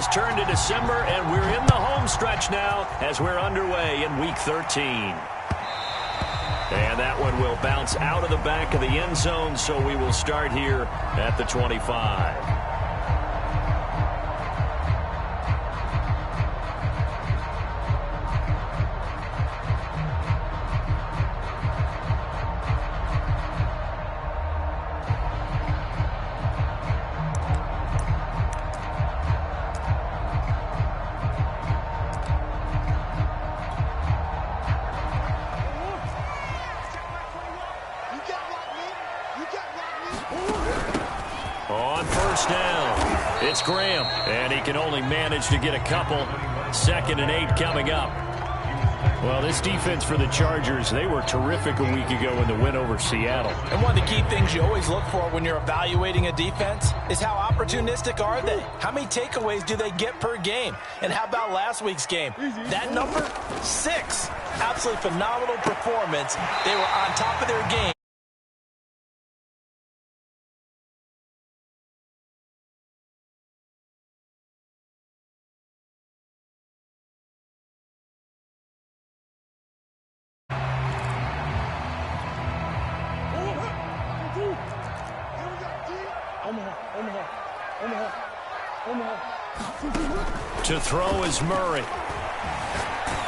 has turned to December, and we're in the home stretch now as we're underway in Week 13. And that one will bounce out of the back of the end zone, so we will start here at the 25. On first down, it's Graham, and he can only manage to get a couple. 2nd and 8 coming up. Well, this defense for the Chargers, they were terrific a week ago in the win over Seattle. And one of the key things you always look for when you're evaluating a defense is how opportunistic are they? How many takeaways do they get per game? And how about last week's game? That number? 6. Absolutely phenomenal performance. They were on top of their game. To throw is Murray.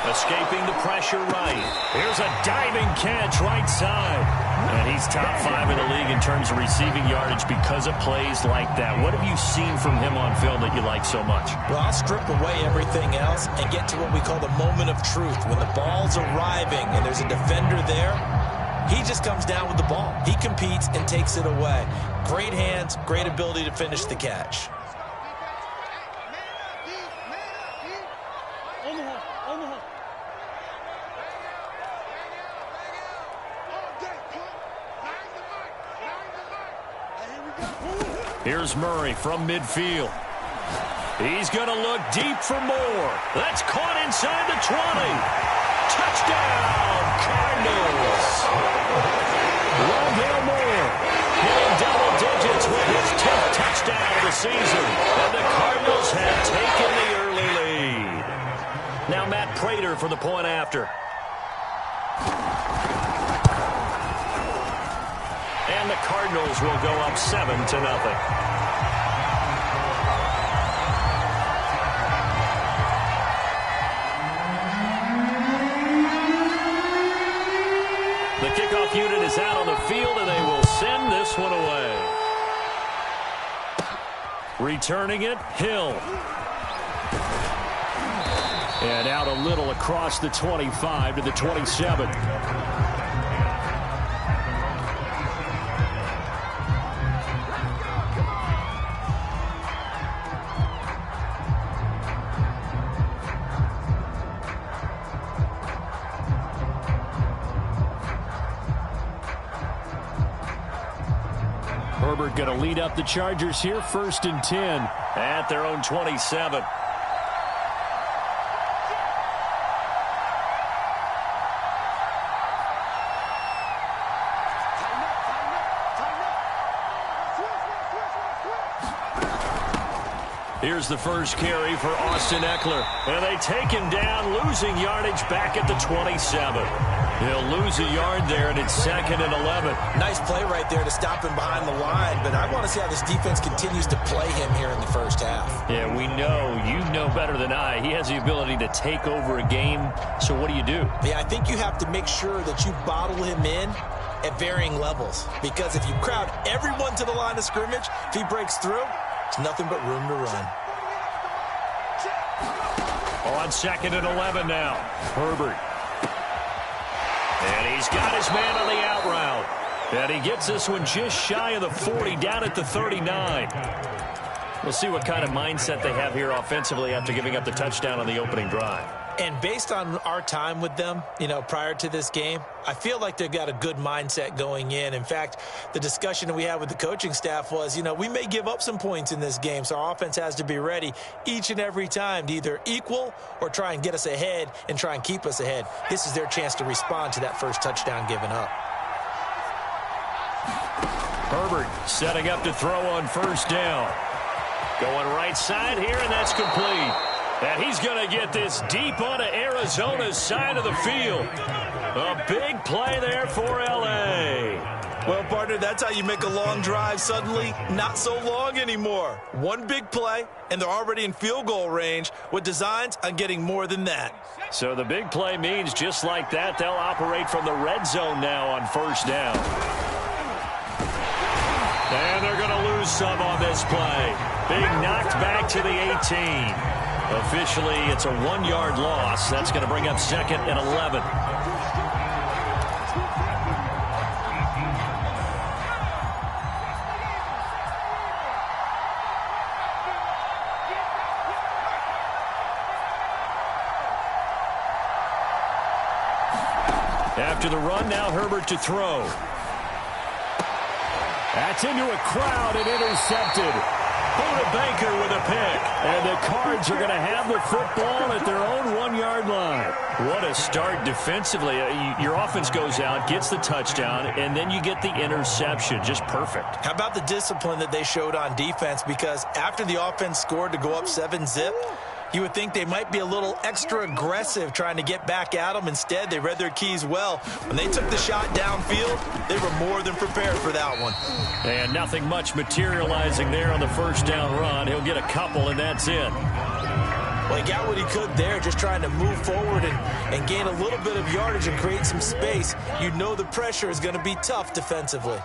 Escaping the pressure right. Here's a diving catch right side. And he's top 5 in the league in terms of receiving yardage because of plays like that. What have you seen from him on film that you like so much? Well, I'll strip away everything else and get to what we call the moment of truth. When the ball's arriving and there's a defender there, he just comes down with the ball. He competes and takes it away. Great hands, great ability to finish the catch. Here's Murray from midfield. He's going to look deep for more. That's caught inside the 20. Touchdown, Cardinals. Rondale Moore hitting double digits with his 10th touchdown of the season. And the Cardinals have taken the early lead. Now Matt Prater for the point after. And the Cardinals will go up 7-0. The kickoff unit is out on the field, and they will send this one away. Returning it, Hill. And out a little across the 25 to the 27. Herbert going to lead up the Chargers here, 1st and 10 at their own 27. Here's the first carry for Austin Eckler. And they take him down, losing yardage back at the 27. He'll lose a yard there, and it's 2nd and 11. Nice play right there to stop him behind the line, but I want to see how this defense continues to play him here in the first half. Yeah, we know, you know better than I, he has the ability to take over a game, so what do you do? Yeah, I think you have to make sure that you bottle him in at varying levels, because if you crowd everyone to the line of scrimmage, if he breaks through, it's nothing but room to run. On 2nd and 11 now, Herbert. And he's got his man on the out route. And he gets this one just shy of the 40, down at the 39. We'll see what kind of mindset they have here offensively after giving up the touchdown on the opening drive. And based on our time with them, prior to this game, I feel like they've got a good mindset going in. In fact, the discussion that we had with the coaching staff was, we may give up some points in this game, so our offense has to be ready each and every time to either equal or try and get us ahead and try and keep us ahead. This is their chance to respond to that first touchdown given up. Herbert setting up to throw on first down. Going right side here, and that's complete. And he's going to get this deep onto Arizona's side of the field. A big play there for L.A. Well, partner, that's how you make a long drive suddenly not so long anymore. One big play, and they're already in field goal range with designs on getting more than that. So the big play means just like that, they'll operate from the red zone now on first down. And they're going to lose some on this play. Being knocked back to the 18. Officially, it's a 1-yard loss. That's going to bring up 2nd and 11. After the run, now Herbert to throw. That's into a crowd and intercepted. Buda Baker with a pick. And the Cards are going to have the football at their own 1-yard line. What a start defensively. Your offense goes out, gets the touchdown, and then you get the interception. Just perfect. How about the discipline that they showed on defense? Because after the offense scored to go up 7-zip, you would think they might be a little extra aggressive trying to get back at them. Instead, they read their keys well. When they took the shot downfield, they were more than prepared for that one. And nothing much materializing there on the first down run. He'll get a couple, and that's it. Well, he got what he could there, just trying to move forward and gain a little bit of yardage and create some space. You know the pressure is going to be tough defensively.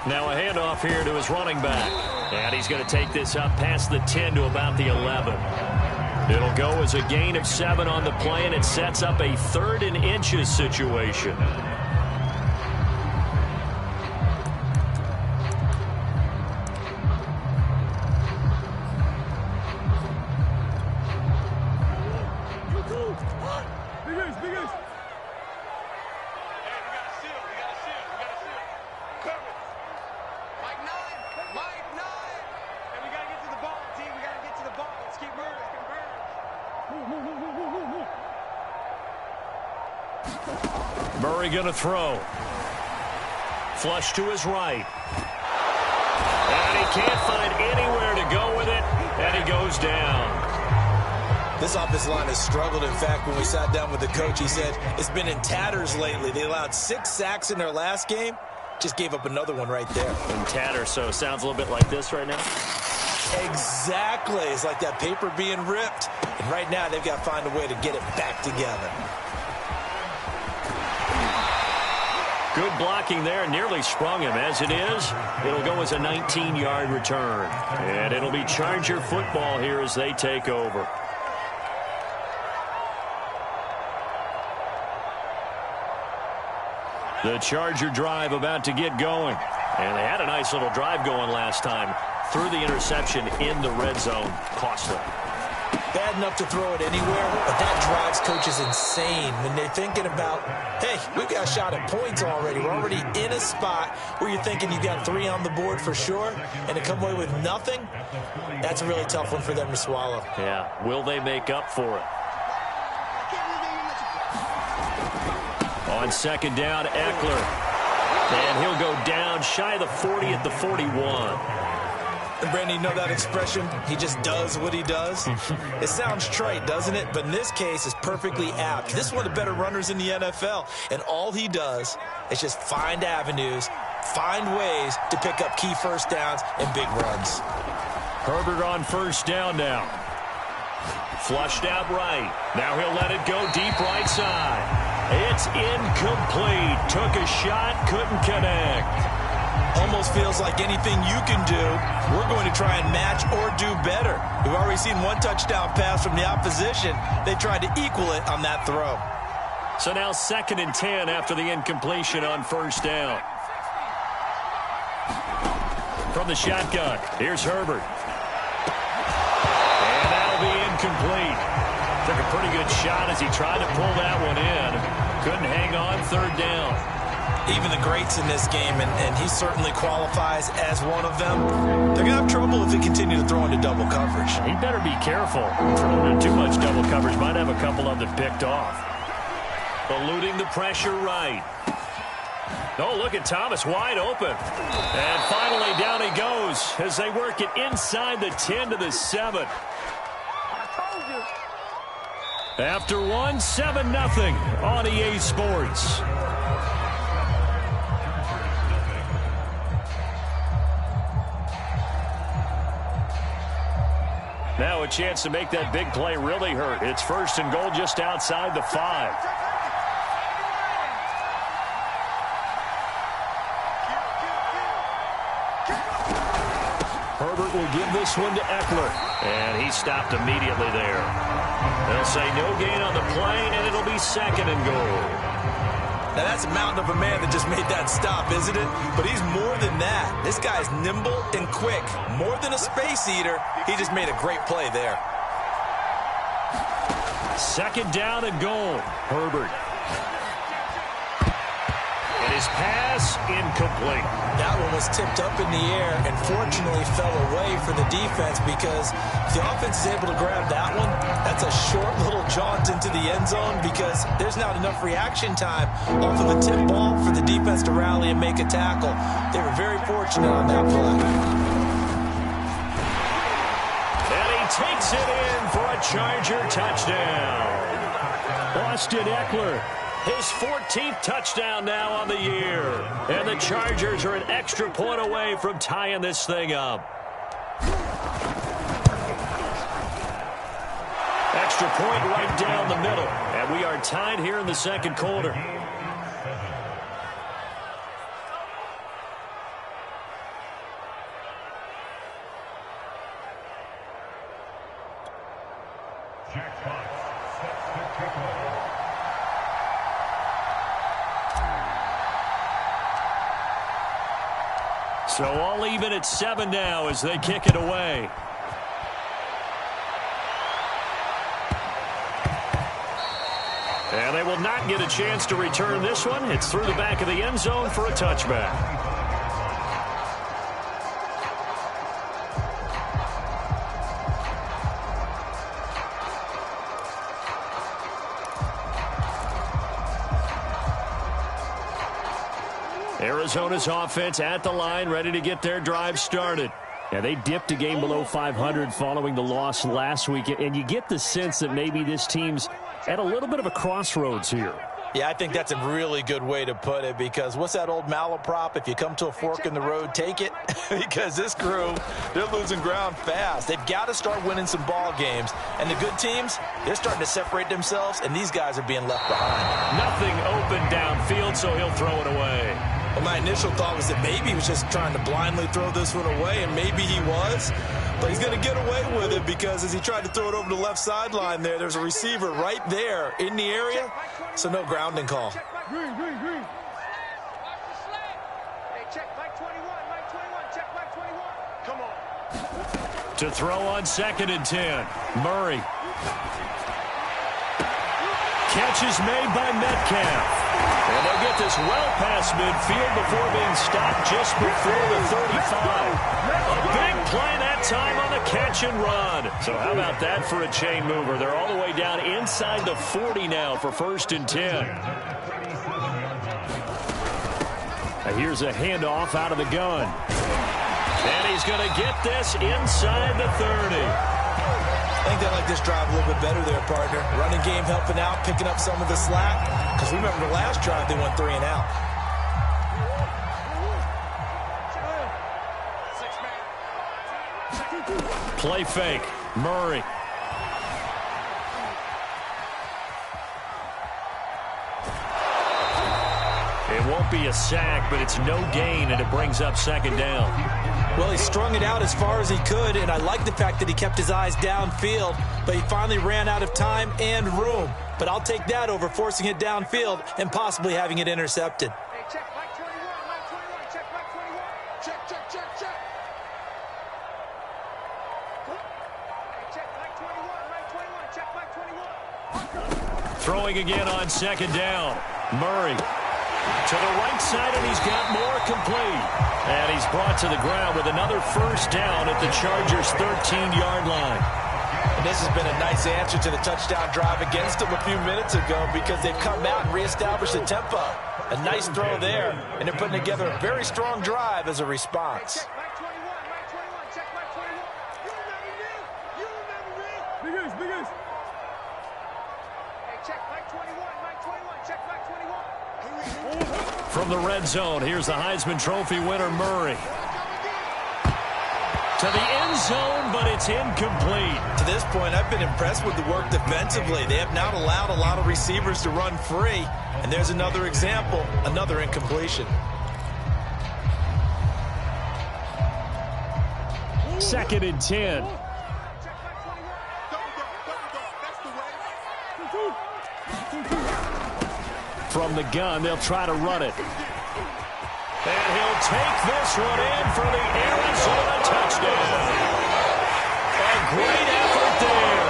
Now a handoff here to his running back. And he's going to take this up past the 10 to about the 11. It'll go as a gain of 7 on the play, and it sets up a 3rd and inches situation. Murray going to throw. Flush to his right. And he can't find anywhere to go with it, and he goes down. This offensive line has struggled. In fact, when we sat down with the coach, he said it's been in tatters lately. They allowed 6 sacks in their last game. Just gave up another one right there. In tatters, so it sounds a little bit like this right now. Exactly. It's like that paper being ripped. And right now, they've got to find a way to get it back together. Good blocking there, nearly sprung him. As it is, it'll go as a 19-yard return. And it'll be Charger football here as they take over. The Charger drive about to get going. And they had a nice little drive going last time. Threw the interception in the red zone. Costly. Bad enough to throw it anywhere, but that drives coaches insane when they're thinking about, hey, we've got a shot at points already. We're already in a spot where you're thinking you've got 3 on the board for sure, and to come away with nothing, that's a really tough one for them to swallow. Yeah, will they make up for it? On second down, Eckler. And he'll go down shy of the 40 at the 41. And Brandon, you know that expression? He just does what he does. It sounds trite, doesn't it? But in this case, it's perfectly apt. This is one of the better runners in the NFL. And all he does is just find avenues, find ways to pick up key first downs and big runs. Herbert on first down now. Flushed out right. Now he'll let it go deep right side. It's incomplete. Took a shot, couldn't connect. Almost feels like anything you can do, we're going to try and match or do better. We've already seen 1 touchdown pass from the opposition. They tried to equal it on that throw. So now 2nd and 10 after the incompletion on first down. From the shotgun, here's Herbert. And that'll be incomplete. Took a pretty good shot as he tried to pull that one in. Couldn't hang on 3rd down. Even the greats in this game, and he certainly qualifies as one of them, they're going to have trouble if they continue to throw into double coverage. He better be careful. Throwing into too much double coverage might have a couple of them picked off. Eluding the pressure right. Oh, look at Thomas wide open. And finally down he goes as they work it inside the 10 to the 7. After one, 7-0 on EA Sports. Now a chance to make that big play really hurt. It's 1st and goal just outside the 5. Herbert will give this one to Eckler. And he stopped immediately there. They'll say no gain on the play, and it'll be 2nd and goal. Now, that's a mountain of a man that just made that stop, isn't it? But he's more than that. This guy's nimble and quick. More than a space eater. He just made a great play there. 2nd down and goal. Herbert. And his pass incomplete. That one was tipped up in the air and fortunately fell away for the defense because if the offense is able to grab that one, that's a short little jaunt into the end zone because there's not enough reaction time off of a tip ball for the defense to rally and make a tackle. They were very fortunate on that play. And he takes it in for a Charger touchdown. Austin Eckler. His 14th touchdown now on the year. And the Chargers are an extra point away from tying this thing up. Extra point right down the middle. And we are tied here in the 2nd quarter. So all even at 7 now as they kick it away. And they will not get a chance to return this one. It's through the back of the end zone for a touchback. Arizona's offense at the line, ready to get their drive started. Yeah, they dipped a game below 500 following the loss last week, and you get the sense that maybe this team's at a little bit of a crossroads here. Yeah, I think that's a really good way to put it because what's that old malaprop? If you come to a fork in the road, take it. Because this crew, they're losing ground fast. They've got to start winning some ball games. And the good teams, they're starting to separate themselves, and these guys are being left behind. Nothing open downfield, so he'll throw it away. Well, my initial thought was that maybe he was just trying to blindly throw this one away, and maybe he was. But he's going to get away with it because as he tried to throw it over the left sideline there's a receiver right there in the area, so no grounding call. Green. Hey, check Mike 21, check Mike 21. Come on. To throw on 2nd and 10. Murray. Catch is made by Metcalf. And they'll get this well past midfield before being stopped just before the 35. A big play that time on the catch and run. So how about that for a chain mover? They're all the way down inside the 40 now for 1st and 10. Now here's a handoff out of the gun. And he's going to get this inside the 30. I think they like this drive a little bit better there, partner. Running game helping out, picking up some of the slack. Because remember the last drive, they went 3 and out. Play fake. Murray. It won't be a sack, but it's no gain, and it brings up 2nd down. Well, he strung it out as far as he could, and I like the fact that he kept his eyes downfield, but he finally ran out of time and room. But I'll take that over forcing it downfield and possibly having it intercepted. Hey, check Mike 21, check Mike 21. Check. Hey, check Mike 21, check Mike 21. Throwing again on 2nd down. Murray. To the right side, and he's got more complete. And he's brought to the ground with another 1st down at the Chargers' 13-yard line. And this has been a nice answer to the touchdown drive against them a few minutes ago because they've come out and reestablished the tempo. A nice throw there, and they're putting together a very strong drive as a response. Check Mike 21, Mike 21, check Mike 21. You remember me? Big Ace, Big Ace. Hey, check Mike 21, Mike 21, check Mike 21. From the red zone, here's the Heisman Trophy winner, Murray. To the end zone, but it's incomplete. To this point, I've been impressed with the work defensively. They have not allowed a lot of receivers to run free. And there's another example, another incompletion. Second and 10. From the gun, they'll try to run it. And he'll take this one in for the Arizona touchdown. A great effort there.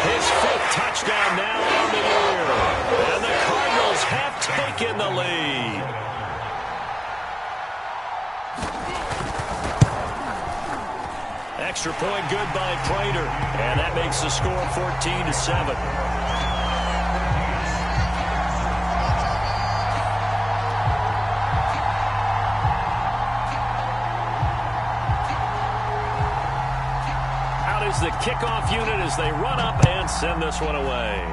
His 5th touchdown now on the year. And the Cardinals have taken the lead. Extra point good by Prater. And that makes the score 14-7. The kickoff unit as they run up and send this one away.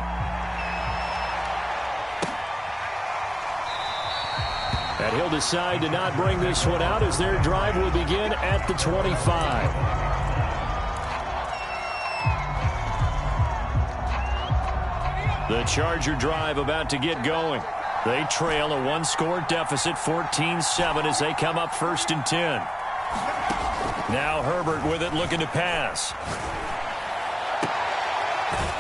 And he'll decide to not bring this one out as their drive will begin at the 25. The Charger drive about to get going. They trail a one-score deficit, 14-7, as they come up 1st and 10. Now Herbert with it, looking to pass.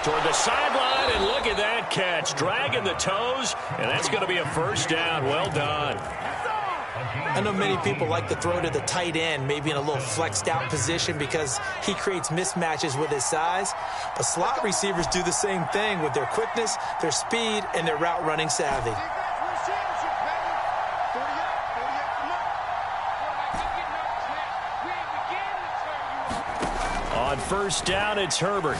Toward the sideline, and look at that catch. Dragging the toes, and that's going to be a first down. Well done. I know many people like to throw to the tight end, maybe in a little flexed out position because he creates mismatches with his size. But slot receivers do the same thing with their quickness, their speed, and their route running savvy. On first down, it's Herbert.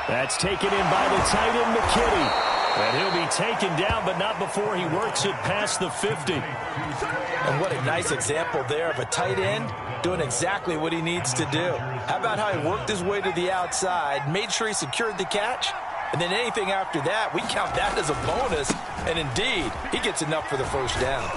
That's taken in by the tight end, McKinney. And he'll be taken down, but not before he works it past the 50. And what a nice example there of a tight end doing exactly what he needs to do. How about how he worked his way to the outside, made sure he secured the catch, and then anything after that, we count that as a bonus. And indeed, he gets enough for the first down.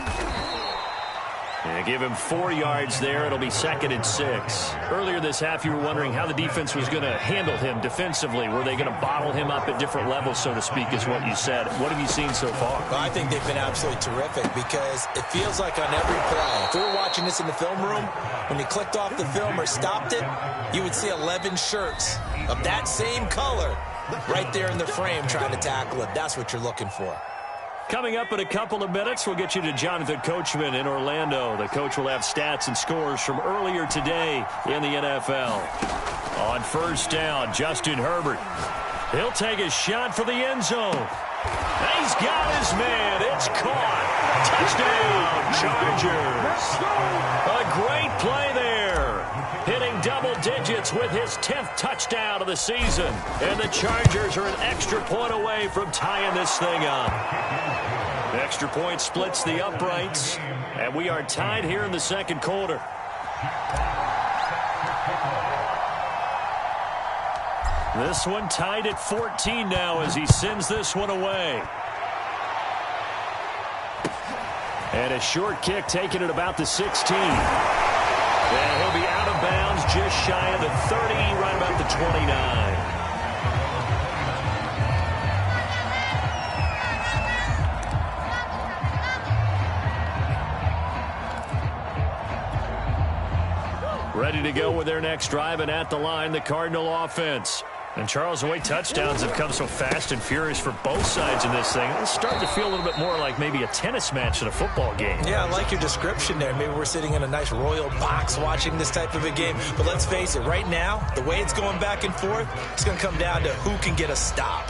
Yeah, give him 4 yards there. It'll be 2nd and 6. Earlier this half, you were wondering how the defense was going to handle him defensively. Were they going to bottle him up at different levels, so to speak, is what you said. What have you seen so far? Well, I think they've been absolutely terrific because it feels like on every play, if we were watching this in the film room, when you clicked off the film or stopped it, you would see 11 shirts of that same color right there in the frame trying to tackle it. That's what you're looking for. Coming up in a couple of minutes, we'll get you to Jonathan Coachman in Orlando. The coach will have stats and scores from earlier today in the NFL. On first down, Justin Herbert. He'll take a shot for the end zone. And he's got his man. It's caught. Touchdown, Chargers. A great play there. Hitting double digits with his 10th touchdown of the season. And the Chargers are an extra point away from tying this thing up. The extra point splits the uprights. And we are tied here in the second quarter. This one tied at 14 now as he sends this one away. And a short kick taken at about the 16. And he'll be out of bounds just shy of the 30, right about the 29. Ready to go with their next drive, and at the line, the Cardinal offense. And, Charles, the way touchdowns have come so fast and furious for both sides in this thing, it's starting to feel a little bit more like maybe a tennis match than a football game. Yeah, I like your description there. Maybe we're sitting in a nice royal box watching this type of a game. But let's face it, right now, the way it's going back and forth, it's going to come down to who can get a stop.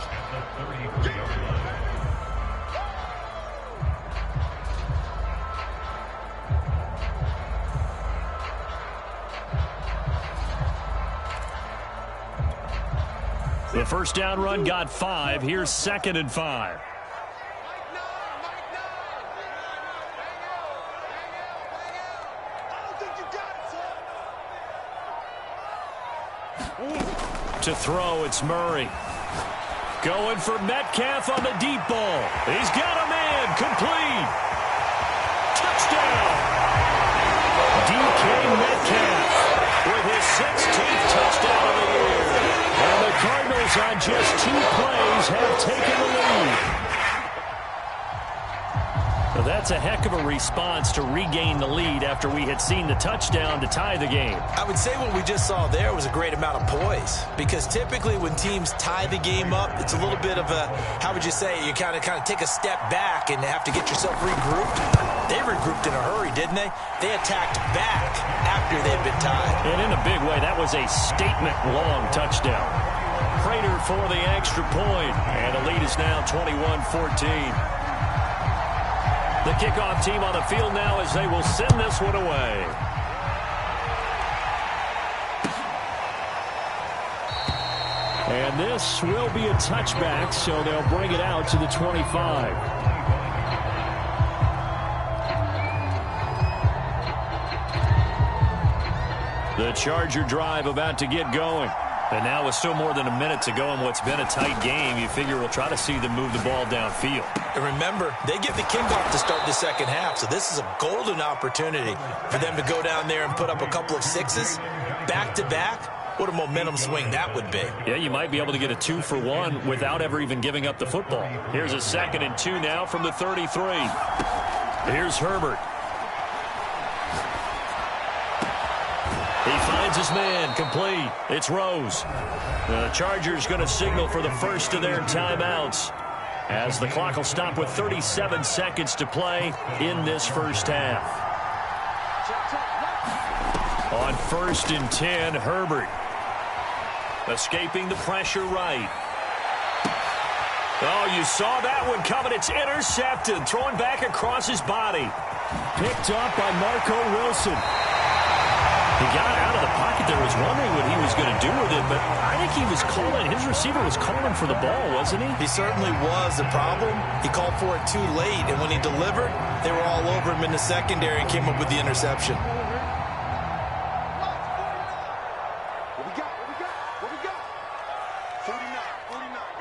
The first down run got 5. Here's 2nd and 5. To throw, it's Murray. Going for Metcalf on the deep ball. He's got a man. Complete. Touchdown. DK Metcalf with his 16th touchdown of the year. And the Cardinals on just 2 plays have taken the lead. Well, that's a heck of a response to regain the lead after we had seen the touchdown to tie the game. I would say what we just saw there was a great amount of poise, because typically when teams tie the game up, it's a little bit of a, how would you say, you kind of take a step back and have to get yourself regrouped. They regrouped in a hurry, didn't they? They attacked back after they'd been tied. And in a big way, that was a statement-long touchdown. Prater for the extra point, and the lead is now 21-14. The kickoff team on the field now as they will send this one away. And this will be a touchback, so they'll bring it out to the 25. The Charger drive about to get going. And now with still more than a minute to go in what's been a tight game, you figure we'll try to see them move the ball downfield. And remember, they get the kickoff to start the second half, so this is a golden opportunity for them to go down there and put up a couple of sixes back-to-back. What a momentum swing that would be. Yeah, you might be able to get a 2-for-1 without ever even giving up the football. Here's a 2nd and 2 now from the 33. Here's Herbert. He finds his man, complete. It's Rose. The Chargers going to signal for the first of their timeouts, as the clock will stop with 37 seconds to play in this first half. On 1st and 10, Herbert. Escaping the pressure right. Oh, you saw that one coming. It's intercepted. Throwing back across his body. Picked up by Marco Wilson. He got out of the pocket there, was wondering what he was going to do with it, but I think he was calling, his receiver was calling for the ball, wasn't he? He certainly was. The problem, he called for it too late, and when he delivered, they were all over him in the secondary and came up with the interception. What we got? 49,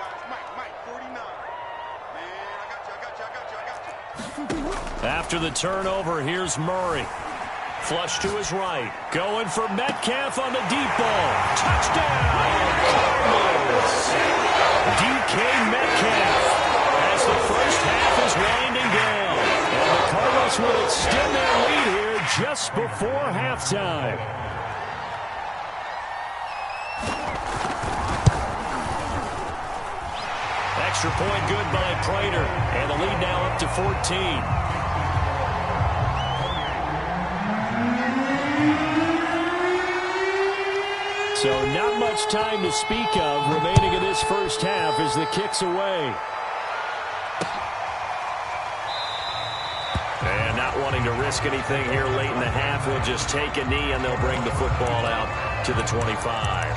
guys. Mike, 49. Man, I got you. After the turnover, here's Murray. Flush to his right. Going for Metcalf on the deep ball. Touchdown! Cardinals! DK Metcalf as the first half is winding down. And the Cardinals will extend their lead here just before halftime. Extra point good by Prater. And the lead now up to 14. So not much time to speak of remaining in this first half as the kick's away. And not wanting to risk anything here late in the half, he'll just take a knee and they'll bring the football out to the 25.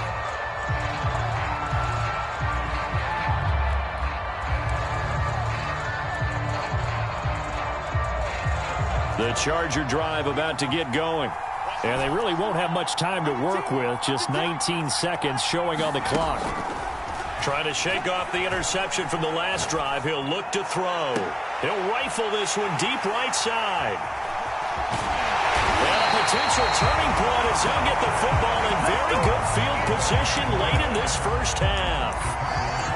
The Charger drive about to get going. And they really won't have much time to work with. Just 19 seconds showing on the clock. Trying to shake off the interception from the last drive. He'll look to throw. He'll rifle this one deep right side. And a potential turning point as he'll get the football in very good field position late in this first half.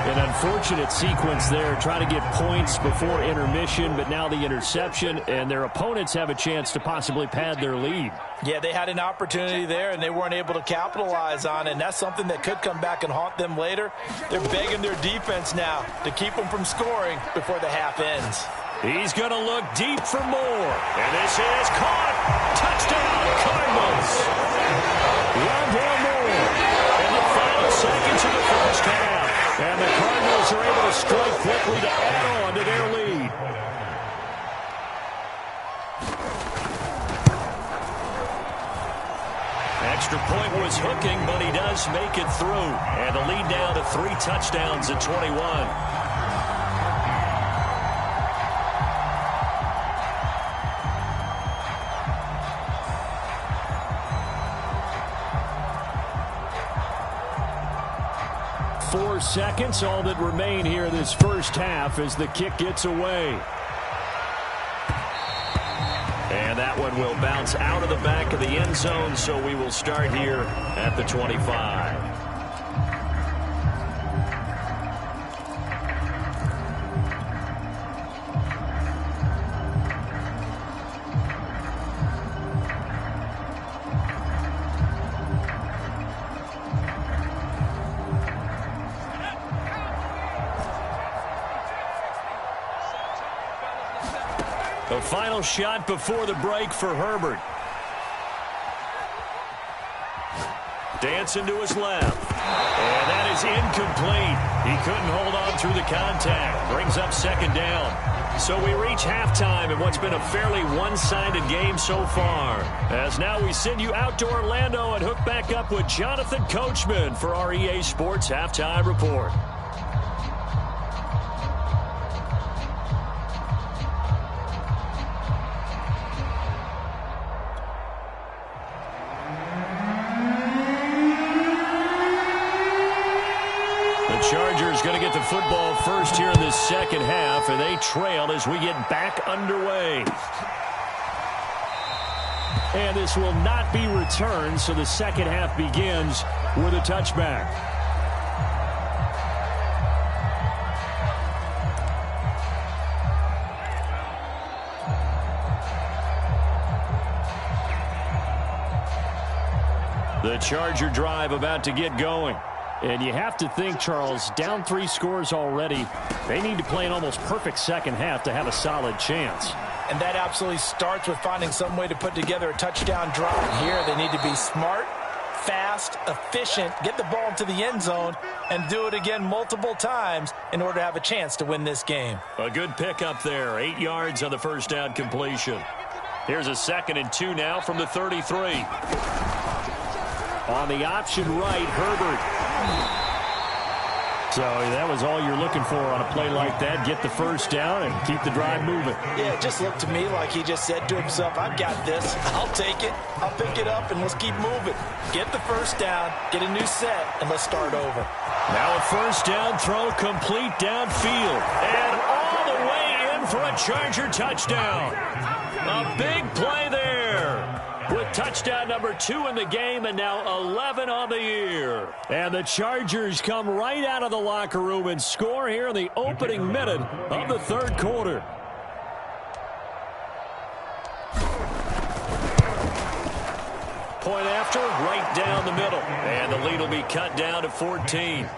An unfortunate sequence there, trying to get points before intermission, but now the interception, and their opponents have a chance to possibly pad their lead. Yeah, they had an opportunity there, and they weren't able to capitalize on it, and that's something that could come back and haunt them later. They're begging their defense now to keep them from scoring before the half ends. He's going to look deep for more, and this is caught. Touchdown, Cardinals. Rondale Moore in the final seconds of the first half. And the Cardinals are able to strike quickly to add on to their lead. extra point was hooking, but he does make it through. And the lead now to 3 touchdowns at 21. Four seconds, all that remain here this first half as the kick gets away. And that one will bounce out of the back of the end zone, so we will start here at the 25. The final shot before the break for Herbert. Dancing to his left. And that is incomplete. He couldn't hold on through the contact. Brings up second down. So we reach halftime in what's been a fairly one-sided game so far. As now we send you out to Orlando and hook back up with Jonathan Coachman for our EA Sports Halftime Report. Chargers going to get the football first here in this second half, and they trail as we get back underway. And this will not be returned, so the second half begins with a touchback. The Charger drive about to get going. And you have to think, Charles, down 3 scores already. They need to play an almost perfect second half to have a solid chance. And that absolutely starts with finding some way to put together a touchdown drive here. They need to be smart, fast, efficient, get the ball into the end zone, and do it again multiple times in order to have a chance to win this game. A good pickup there. 8 yards on the first down completion. Here's a 2nd and 2 now from the 33. On the option right, Herbert. So that was all you're looking for on a play like that. Get the first down and keep the drive moving. Yeah, it just looked to me like he just said to himself, I've got this. I'll take it. I'll pick it up, and let's keep moving. Get the first down, get a new set, and let's start over. Now a first down throw complete downfield. And all the way in for a Charger touchdown. A big play there. With touchdown number 2 in the game and now 11 on the year. And the Chargers come right out of the locker room and score here in the opening minute of the third quarter. Point after, right down the middle. And the lead will be cut down to 14.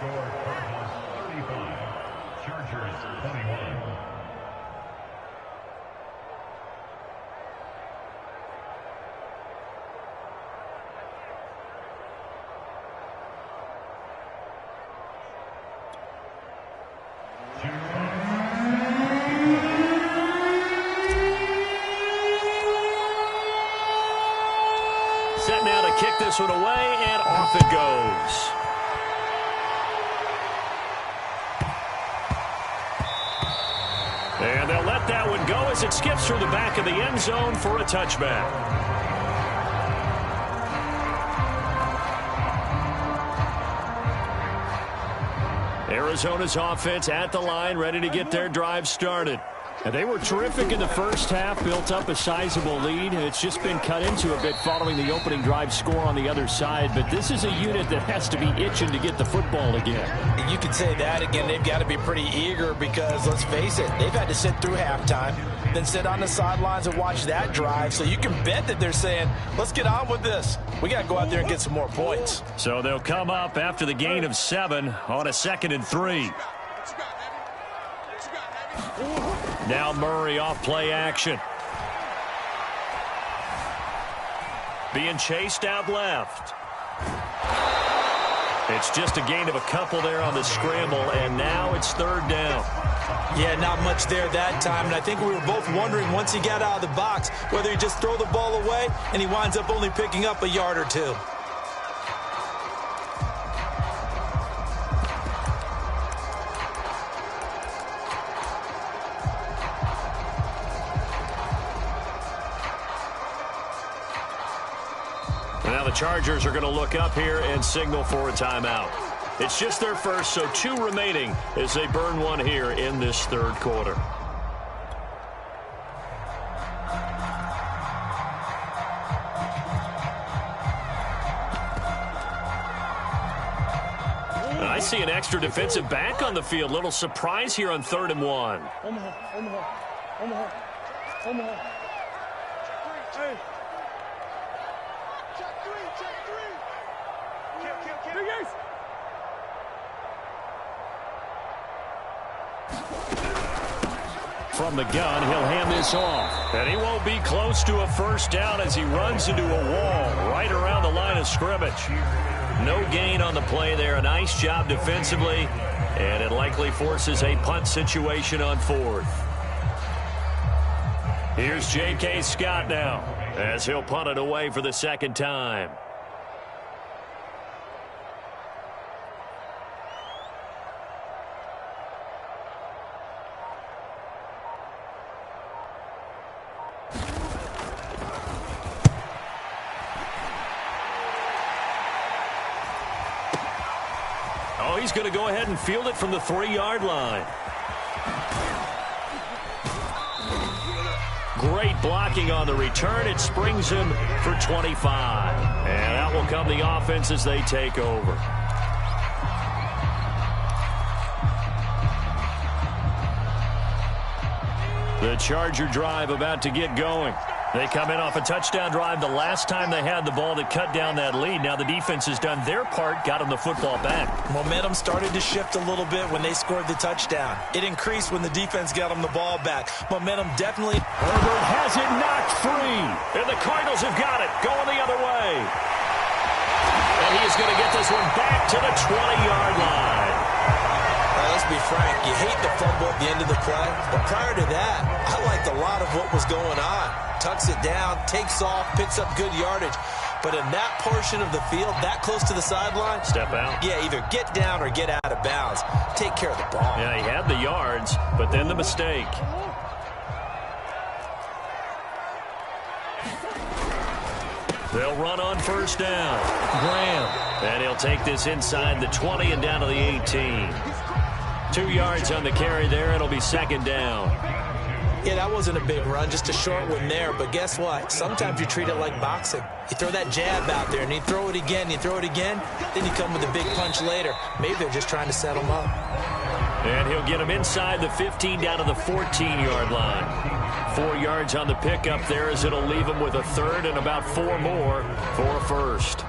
Set now to kick this one away, and off it goes. And they'll let that one go as it skips through the back of the end zone for a touchback. Arizona's offense at the line, ready to get their drive started. And they were terrific in the first half, built up a sizable lead. It's just been cut into a bit following the opening drive score on the other side. But this is a unit that has to be itching to get the football again. You could say that again. They've got to be pretty eager because, let's face it, they've had to sit through halftime, then sit on the sidelines and watch that drive. So you can bet that they're saying, let's get on with this. We got to go out there and get some more points. So they'll come up after the gain of 7 on a 2nd and 3. Now Murray off play action. Being chased out left. It's just a gain of a couple there on the scramble, and now it's 3rd down. Yeah, not much there that time, and I think we were both wondering once he got out of the box whether he just throw the ball away and he winds up only picking up a yard or 2. Now the Chargers are going to look up here and signal for a timeout. It's just their first, so 2 remaining as they burn one here in this third quarter. I see an extra defensive back on the field. Little surprise here on 3rd and 1. Omaha. Hey. Check 3. Kill. Big Ace. From the gun, he'll hand this off. And he won't be close to a first down as he runs into a wall right around the line of scrimmage. No gain on the play there. A nice job defensively. And it likely forces a punt situation on 4th. Here's J.K. Scott now as he'll punt it away for the second time. Oh, he's going to go ahead and field it from the 3-yard line. Great blocking on the return. It springs him for 25. And that will come the offense as they take over. The Charger drive about to get going. They come in off a touchdown drive the last time they had the ball that cut down that lead. Now the defense has done their part, got them the football back. Momentum started to shift a little bit when they scored the touchdown. It increased when the defense got them the ball back. Momentum definitely. Herbert has it knocked free. And the Cardinals have got it going the other way. And he is going to get this one back to the 20-yard line. Let's be frank, you hate the fumble at the end of the play, but prior to that, I liked a lot of what was going on. Tucks it down, takes off, picks up good yardage. But in that portion of the field, that close to the sideline, step out. Yeah, either get down or get out of bounds. Take care of the ball. Yeah, he had the yards, but then the mistake. They'll run on first down. Graham. And he'll take this inside the 20 and down to the 18. 2 yards on the carry there. It'll be second down. Yeah, that wasn't a big run, just a short one there. But guess what? Sometimes you treat it like boxing. You throw that jab out there, and you throw it again, you throw it again. Then you come with a big punch later. Maybe they're just trying to set him up. And he'll get him inside the 15 down to the 14-yard line. 4 yards on the pickup there as it'll leave him with a third and about 4 more for a first.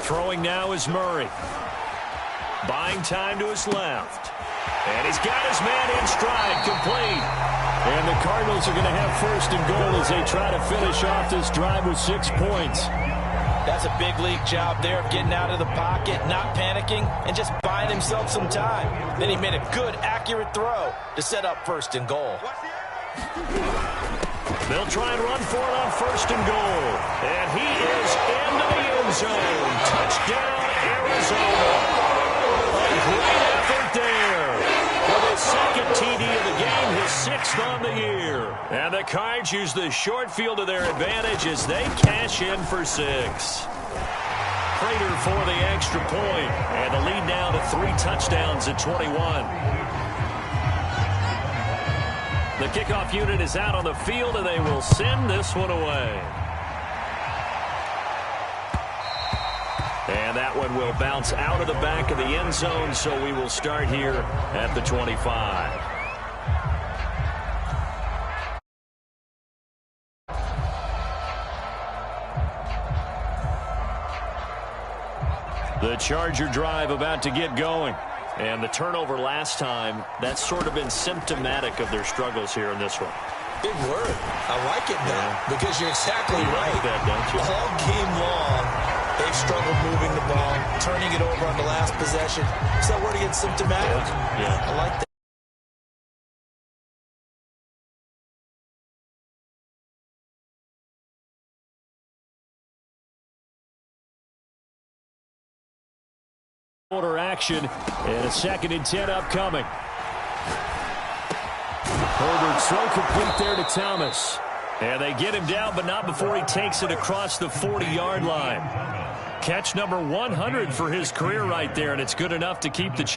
Throwing now is Murray. Buying time to his left. And he's got his man in stride, complete. And the Cardinals are going to have first and goal as they try to finish off this drive with 6 points. That's a big league job there of getting out of the pocket, not panicking, and just buying himself some time. Then he made a good, accurate throw to set up first and goal. They'll try and run for it on first and goal. And he is into the end zone. Touchdown, Arizona. A great effort there. For the second TD of the game, his 6th on the year. And the Cards use the short field to their advantage as they cash in for 6. Prater for the extra point. And the lead now to 3 touchdowns at 21. The kickoff unit is out on the field, and they will send this one away. And that one will bounce out of the back of the end zone, so we will start here at the 25. The Charger drive about to get going. And the turnover last time, that's sort of been symptomatic of their struggles here in this one. Big word. I like it, though, because you're exactly right. Like that, don't you? All game long, they've struggled moving the ball, turning it over on the last possession. Is that word against symptomatic? Yeah. I like that. Quarter action, and a 2nd and 10 upcoming. Herbert's throw complete there to Thomas. And they get him down, but not before he takes it across the 40-yard line. Catch number 100 for his career right there, and it's good enough to keep the